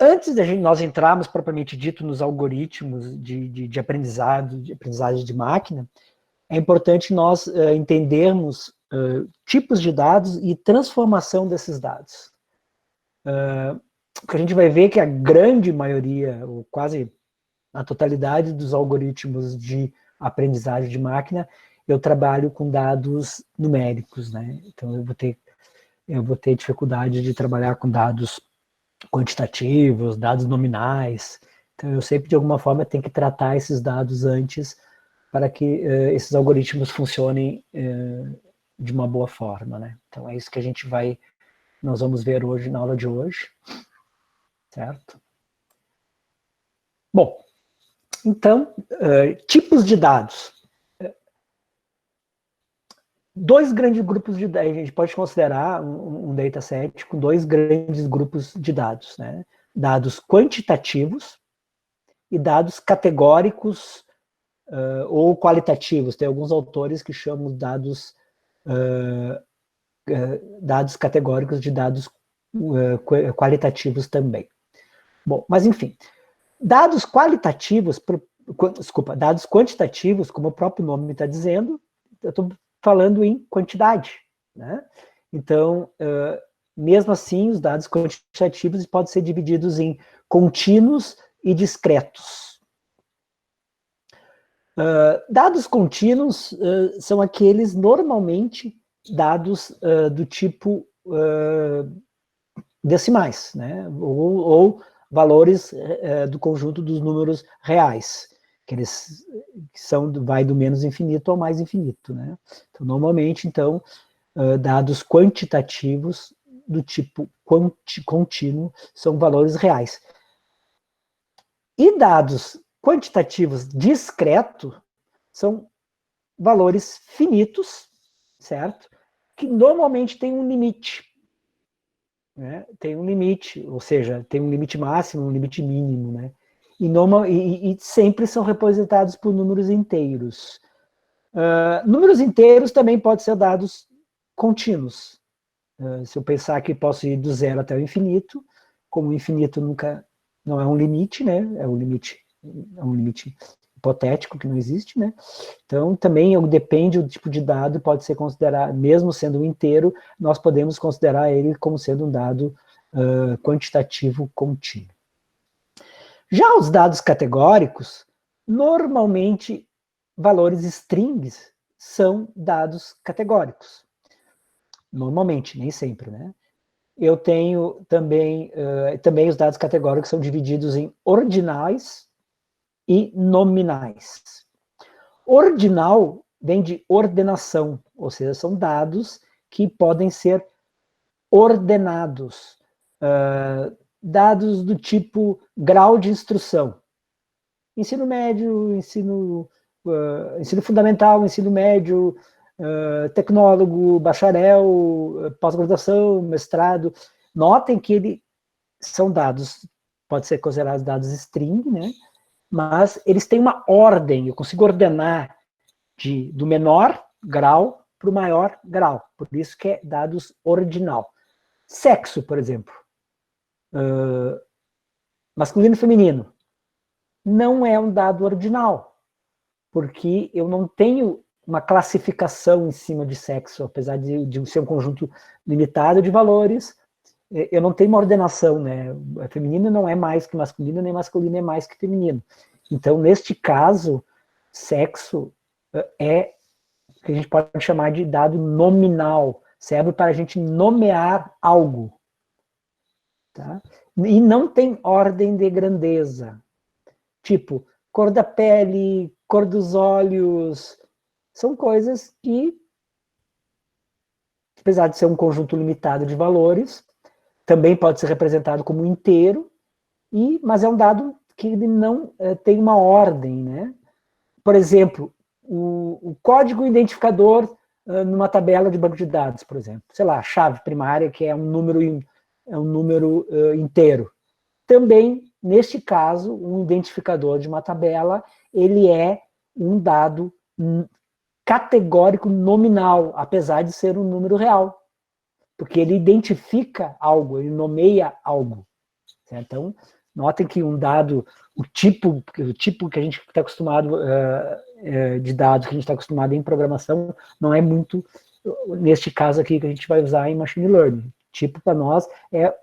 Antes de nós entrarmos propriamente dito nos algoritmos de aprendizagem de máquina, é importante nós entendermos tipos de dados e transformação desses dados. Porque a gente vai ver que a grande maioria, ou quase a totalidade dos algoritmos de aprendizagem de máquina, eu trabalho com dados numéricos, né? Então eu vou ter dificuldade de trabalhar com dados quantitativos, dados nominais. Então eu sempre de alguma forma tenho que tratar esses dados antes para que esses algoritmos funcionem de uma boa forma, né? Então é isso que nós vamos ver hoje na aula de hoje, certo? Bom, então, tipos de dados. Dois grandes grupos de dados, a gente pode considerar um dataset com dois grandes grupos de dados, né? Dados quantitativos e dados categóricos ou qualitativos. Tem alguns autores que chamam dados categóricos de dados qualitativos também. Bom, mas enfim, dados qualitativos, dados quantitativos, como o próprio nome está dizendo, eu estou falando em quantidade, né? Então, mesmo assim, os dados quantitativos podem ser divididos em contínuos e discretos. Dados contínuos são aqueles, normalmente, dados do tipo decimais, né? Ou valores do conjunto dos números reais, que eles vai do menos infinito ao mais infinito, né? Então, normalmente, então, dados quantitativos do tipo contínuo são valores reais. E dados quantitativos discretos são valores finitos, certo? Que normalmente tem um limite. Né? Tem um limite, ou seja, tem um limite máximo, um limite mínimo, né? E sempre são representados por números inteiros. Números inteiros também podem ser dados contínuos. Se eu pensar que posso ir do zero até o infinito, como o infinito nunca não é um limite, né? É um limite hipotético que não existe, né? Então, também depende do tipo de dado, pode ser considerado, mesmo sendo um inteiro, nós podemos considerar ele como sendo um dado quantitativo contínuo. Já os dados categóricos, normalmente, valores strings são dados categóricos. Normalmente, nem sempre, né? Eu tenho também os dados categóricos são divididos em ordinais e nominais. Ordinal vem de ordenação, ou seja, são dados que podem ser ordenados. Dados do tipo grau de instrução. Ensino médio, ensino fundamental, ensino médio, tecnólogo, bacharel, pós-graduação, mestrado. Notem que são dados, pode ser considerados dados string, né? Mas eles têm uma ordem, eu consigo ordenar do menor grau para o maior grau, por isso que é dados ordinal. Sexo, por exemplo, masculino e feminino, não é um dado ordinal, porque eu não tenho uma classificação em cima de sexo, apesar de ser um conjunto limitado de valores, eu não tenho uma ordenação, né? Feminino não é mais que masculino, nem masculino é mais que feminino. Então, neste caso, sexo é o que a gente pode chamar de dado nominal, serve para a gente nomear algo. Tá? E não tem ordem de grandeza. Tipo, cor da pele, cor dos olhos, são coisas que, apesar de ser um conjunto limitado de valores, também pode ser representado como inteiro, mas é um dado que ele não tem uma ordem, né? Por exemplo, o código identificador numa tabela de banco de dados, por exemplo. Sei lá, chave primária, que é um número inteiro. Também, neste caso, um identificador de uma tabela, ele é um dado categórico nominal, apesar de ser um número real. Porque ele identifica algo, ele nomeia algo, certo? Então, notem que um dado, o tipo que a gente está acostumado, de dados que a gente está acostumado em programação, não é muito, neste caso aqui, que a gente vai usar em machine learning. Tipo, para nós, é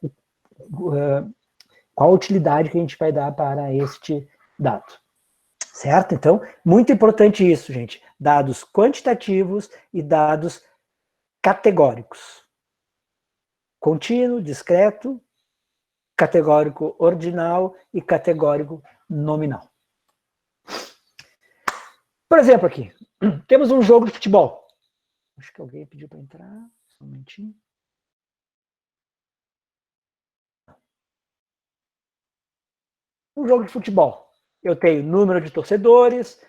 qual a utilidade que a gente vai dar para este dado. Certo? Então, muito importante isso, gente. Dados quantitativos e dados categóricos. Contínuo, discreto, categórico ordinal e categórico nominal. Por exemplo, aqui, temos um jogo de futebol. Acho que alguém pediu para entrar. Só um momentinho. Um jogo de futebol. Eu tenho número de torcedores,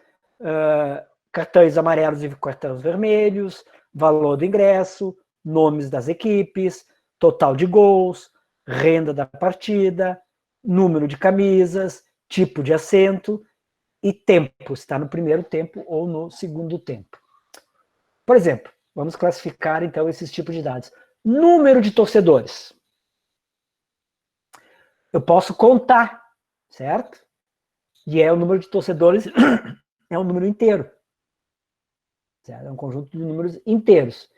cartões amarelos e cartões vermelhos, valor do ingresso, nomes das equipes, total de gols, renda da partida, número de camisas, tipo de assento e tempo, se está no primeiro tempo ou no segundo tempo. Por exemplo, vamos classificar então esses tipos de dados. Número de torcedores. Eu posso contar, certo? E o número de torcedores é um número inteiro. Certo? É um conjunto de números inteiros.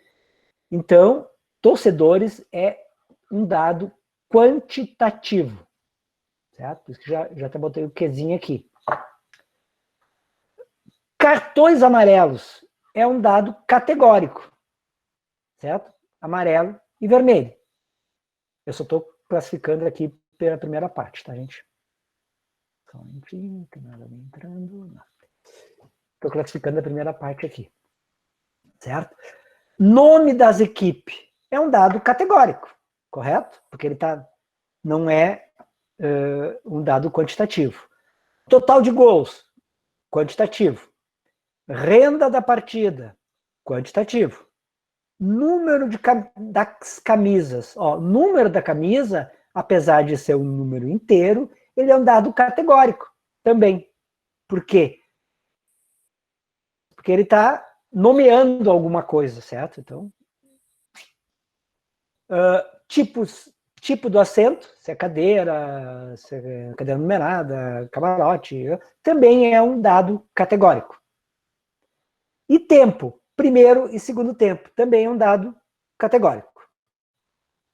Então, torcedores é um dado quantitativo. Certo? Por isso que já até botei o quezinho aqui. Cartões amarelos é um dado categórico. Certo? Amarelo e vermelho. Eu só estou classificando aqui pela primeira parte, tá, gente? Só um momentinho, tem nada me entrando. Estou classificando a primeira parte aqui. Certo? Nome das equipes é um dado categórico, correto? Porque ele não é um dado quantitativo. Total de gols, quantitativo. Renda da partida, quantitativo. Número das camisas. Número da camisa, apesar de ser um número inteiro, ele é um dado categórico também. Por quê? Porque ele está nomeando alguma coisa, certo? Então, tipo do assento, se é cadeira, se é cadeira numerada, camarote, também é um dado categórico. E tempo, primeiro e segundo tempo, também é um dado categórico.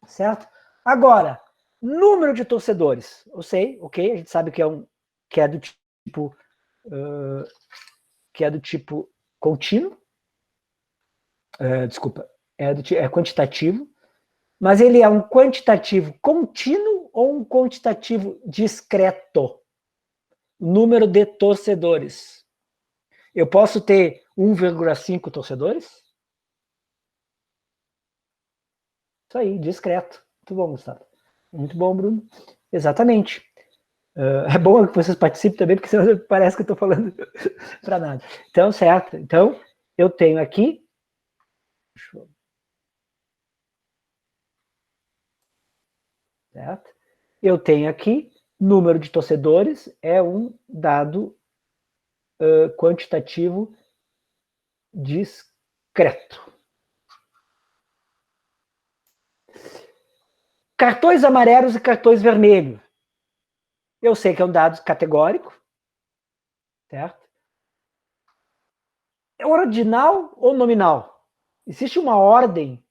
Certo? Agora, número de torcedores. Eu sei, ok, a gente sabe que é do tipo contínuo. Desculpa, é quantitativo. Mas ele é um quantitativo contínuo ou um quantitativo discreto? Número de torcedores. Eu posso ter 1,5 torcedores? Isso aí, discreto. Muito bom, Gustavo. Muito bom, Bruno. Exatamente. É bom que vocês participem também, porque senão parece que eu estou falando para nada. Então, certo. Então, eu tenho aqui. Certo? Eu tenho aqui número de torcedores, é um dado quantitativo discreto. Cartões amarelos e cartões vermelhos. Eu sei que é um dado categórico, certo? É ordinal ou nominal? Existe uma ordem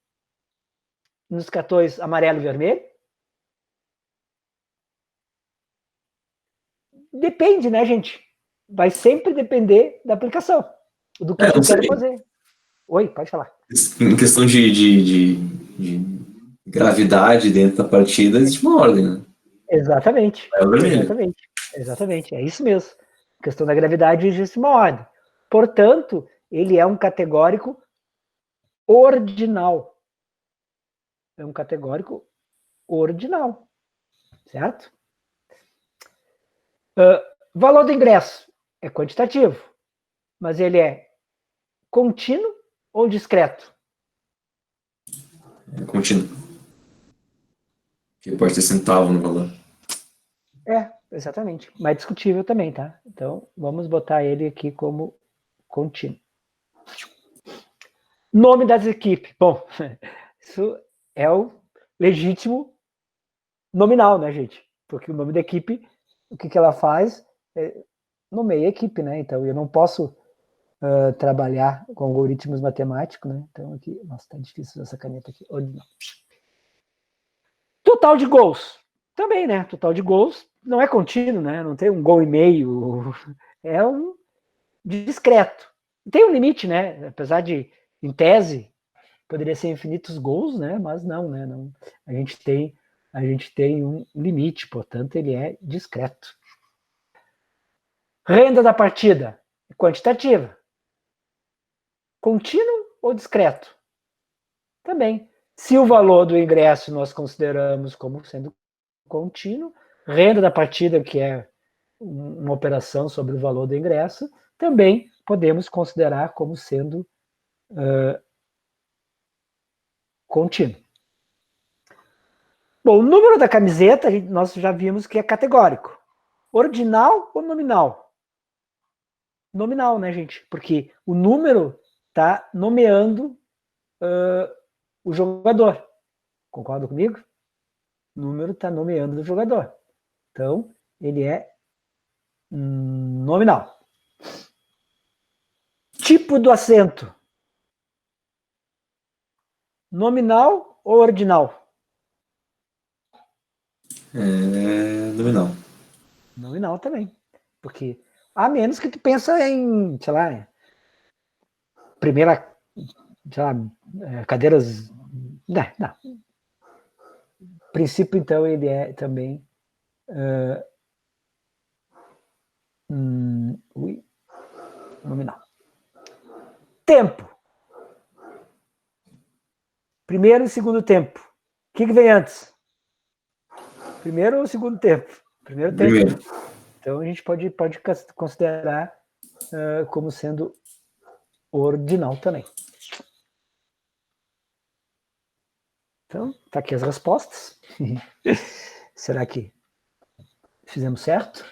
nos cartões amarelo e vermelho? Depende, né, gente? Vai sempre depender da aplicação, do que eu quero fazer. Oi, pode falar. Em questão de gravidade dentro da partida, existe uma ordem, né? Exatamente. Exatamente. É isso mesmo. A questão da gravidade existe uma ordem. Portanto, ele é um categórico ordinal. É um categórico ordinal. Certo? Valor do ingresso é quantitativo, mas ele é contínuo ou discreto? É contínuo. Que pode ter centavo no valor. Exatamente. Mas discutível também, tá? Então, vamos botar ele aqui como contínuo. Nome das equipes. Bom, isso é o legítimo nominal, né, gente? porque o nome da equipe, o que ela faz? Nomeia a equipe, né? Então, eu não posso trabalhar com algoritmos matemáticos, né? Então, aqui, nossa, tá difícil essa caneta aqui. Ordinal. Total de gols. Também, né? Total de gols não é contínuo, né? Não tem um gol e meio. É um discreto. Tem um limite, né? Apesar de, em tese, poderia ser infinitos gols, né? Mas não, né? Não. A gente tem um limite, portanto, ele é discreto. Renda da partida quantitativa. Contínuo ou discreto? Também. Se o valor do ingresso nós consideramos como sendo contínuo, renda da partida, que é uma operação sobre o valor do ingresso, também podemos considerar como sendo contínuo. Bom, o número da camiseta, nós já vimos que é categórico. Ordinal ou nominal? Nominal, né, gente? Porque o número está nomeando o jogador. Concorda comigo? O número está nomeando o jogador. Então, ele é nominal. Tipo do assento. Nominal ou ordinal? Nominal. Nominal também. Porque, a menos que tu pensa em, sei lá, primeira, sei lá, cadeiras... Não. O princípio, então, ele é também nominal. Tempo. Primeiro e segundo tempo. O que vem antes? Primeiro ou segundo tempo? Primeiro tempo. Primeiro. Então a gente pode considerar como sendo ordinal também. Então, tá aqui as respostas. Será que fizemos certo?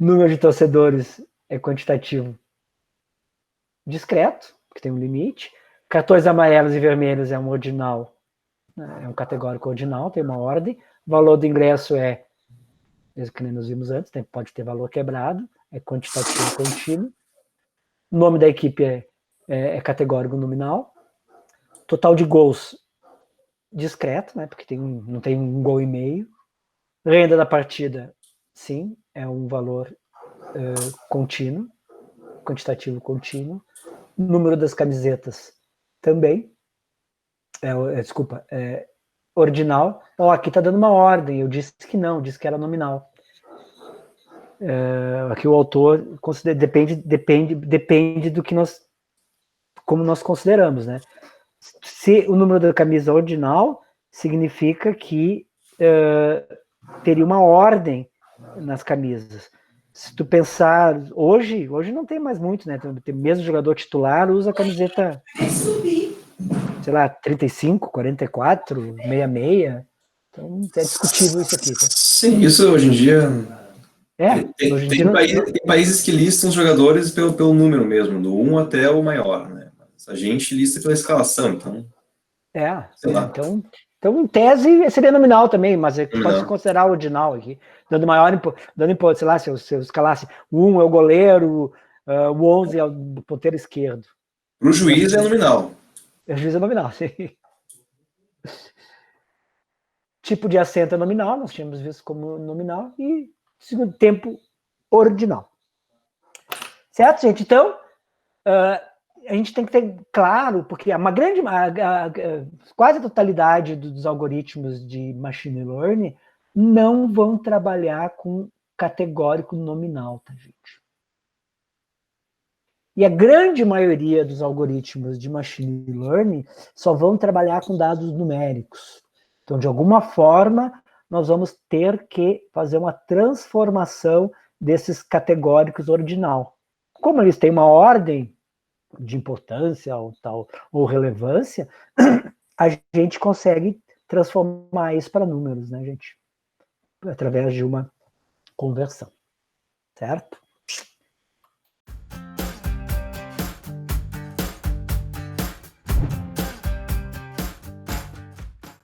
Número de torcedores é quantitativo discreto, porque tem um limite. Cartões amarelos e vermelhos é um ordinal, é um categórico ordinal, tem uma ordem. Valor do ingresso é, mesmo que nem nós vimos antes, pode ter valor quebrado, é quantitativo contínuo. O nome da equipe é categórico nominal. Total de gols discreto, né? Porque não tem um gol e meio. Renda da partida, sim, é um valor contínuo, quantitativo contínuo. Número das camisetas também. Ordinal. Aqui está dando uma ordem. Eu disse que não, disse que era nominal. Aqui o autor considera, depende do que como nós consideramos, né? Se o número da camisa ordinal, significa que teria uma ordem nas camisas. Se tu pensar, hoje não tem mais muito, né? Tem mesmo jogador titular usa a camiseta, sei lá, 35, 44, 66. Então é discutível isso aqui. Tá? Sim, isso hoje em dia. Hoje em dia Tem países que listam os jogadores pelo número mesmo, do 1 até o maior, né? Mas a gente lista pela escalação, então. Sei lá. Então, em tese, seria nominal também, mas pode se Não. considerar ordinal aqui, dando sei lá, se eu escalasse, o 1 é o goleiro, o 11 é o ponteiro esquerdo. Para o juiz é nominal. O juiz é nominal, sim. Tipo de assento é nominal, nós tínhamos visto como nominal, e segundo tempo, ordinal. Certo, gente? Então, a gente tem que ter claro, porque quase a totalidade dos algoritmos de machine learning não vão trabalhar com categórico nominal, tá, gente? E a grande maioria dos algoritmos de machine learning só vão trabalhar com dados numéricos. Então, de alguma forma, nós vamos ter que fazer uma transformação desses categóricos ordinal. Como eles têm uma ordem de importância ou relevância, a gente consegue transformar isso para números, né, gente? Através de uma conversão, certo?